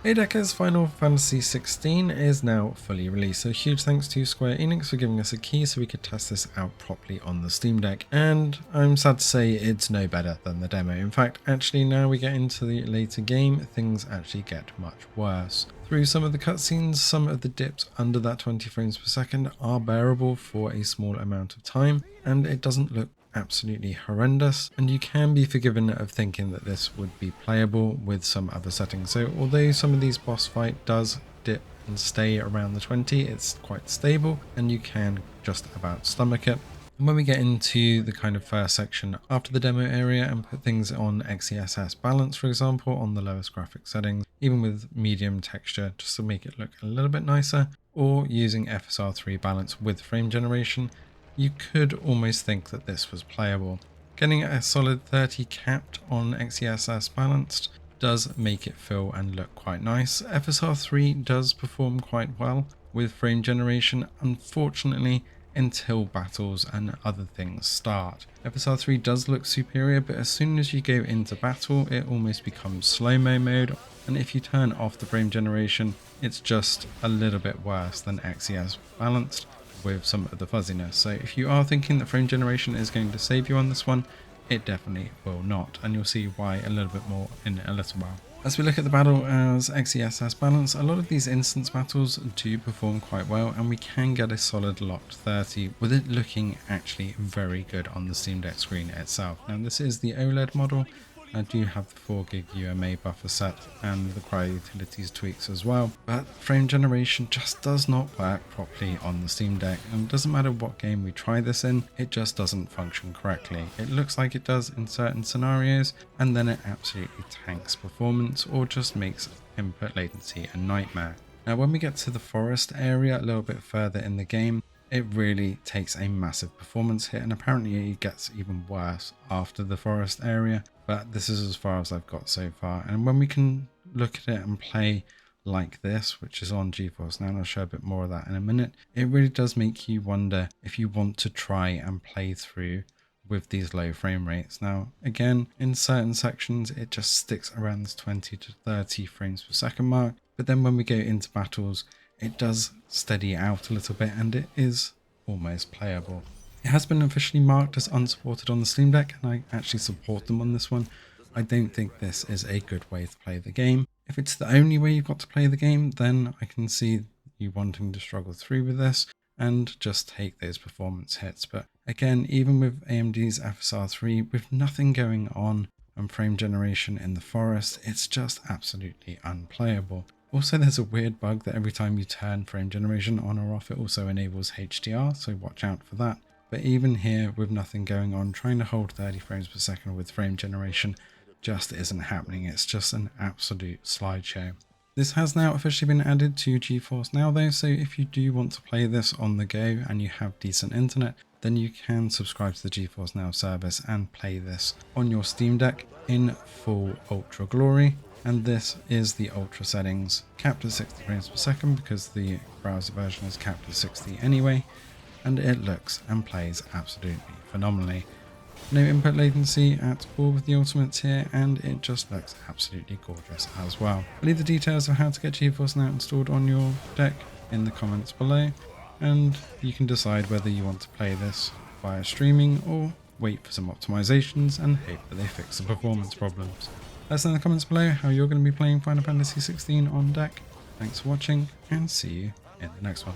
Hey Deckers, Final Fantasy XVI is now fully released, so huge thanks to Square Enix for giving us a key so we could test this out properly on the Steam Deck, and I'm sad to say it's no better than the demo. In fact, actually now we get into the later game, things actually get much worse. Through some of the cutscenes, some of the dips under that 20 frames per second are bearable for a small amount of time, and it doesn't look absolutely horrendous, and you can be forgiven of thinking that this would be playable with some other settings. So although some of these boss fight does dip and stay around the 20, it's quite stable and you can just about stomach it. And when we get into the kind of first section after the demo area and put things on XESS balance, for example, on the lowest graphic settings, even with medium texture just to make it look a little bit nicer, or using FSR3 balance with frame generation, you could almost think that this was playable. Getting a solid 30 capped on XESS balanced does make it feel and look quite nice. FSR3 does perform quite well with frame generation, unfortunately, until battles and other things start. FSR3 does look superior, but as soon as you go into battle, it almost becomes slow-mo mode, and if you turn off the frame generation, it's just a little bit worse than XESS balanced with some of the fuzziness. So if you are thinking that frame generation is going to save you on this one, it definitely will not, and you'll see why a little bit more in a little while. As we look at the battle as XESS balance, a lot of these instance battles do perform quite well, and we can get a solid locked 30 with it looking actually very good on the Steam Deck screen itself. Now this is the OLED model. I do have the 4GB UMA buffer set and the cryo utilities tweaks as well, but frame generation just does not work properly on the Steam Deck, and it doesn't matter what game we try this in, it just doesn't function correctly. It looks like it does in certain scenarios, and then it absolutely tanks performance or just makes input latency a nightmare. Now when we get to the forest area a little bit further in the game, it really takes a massive performance hit, and apparently it gets even worse after the forest area, but this is as far as I've got so far. And when we can look at it and play like this, which is on GeForce NOW, and I'll show a bit more of that in a minute, it really does make you wonder if you want to try and play through with these low frame rates. Now again, in certain sections it just sticks around this 20 to 30 frames per second mark, but then when we go into battles, it does steady out a little bit and it is almost playable. It has been officially marked as unsupported on the Steam Deck, and I actually support them on this one. I don't think this is a good way to play the game. If it's the only way you've got to play the game, then I can see you wanting to struggle through with this and just take those performance hits. But again, even with AMD's FSR3, with nothing going on and frame generation in the forest, it's just absolutely unplayable. Also, there's a weird bug that every time you turn frame generation on or off, it also enables HDR, so watch out for that. But even here, with nothing going on, trying to hold 30 frames per second with frame generation just isn't happening. It's just an absolute slideshow. This has now officially been added to GeForce NOW though, so if you do want to play this on the go and you have decent internet, then you can subscribe to the GeForce NOW service and play this on your Steam Deck in full ultra glory. And this is the ultra settings, capped at 60 frames per second because the browser version is capped at 60 anyway, and it looks and plays absolutely phenomenally. No input latency at all with the ultimates here, and it just looks absolutely gorgeous as well. I'll leave the details of how to get GeForce NOW installed on your deck in the comments below, and you can decide whether you want to play this via streaming or wait for some optimizations and hope that they fix the performance problems. Let us know in the comments below how you're going to be playing Final Fantasy XVI on deck. Thanks for watching, and see you in the next one.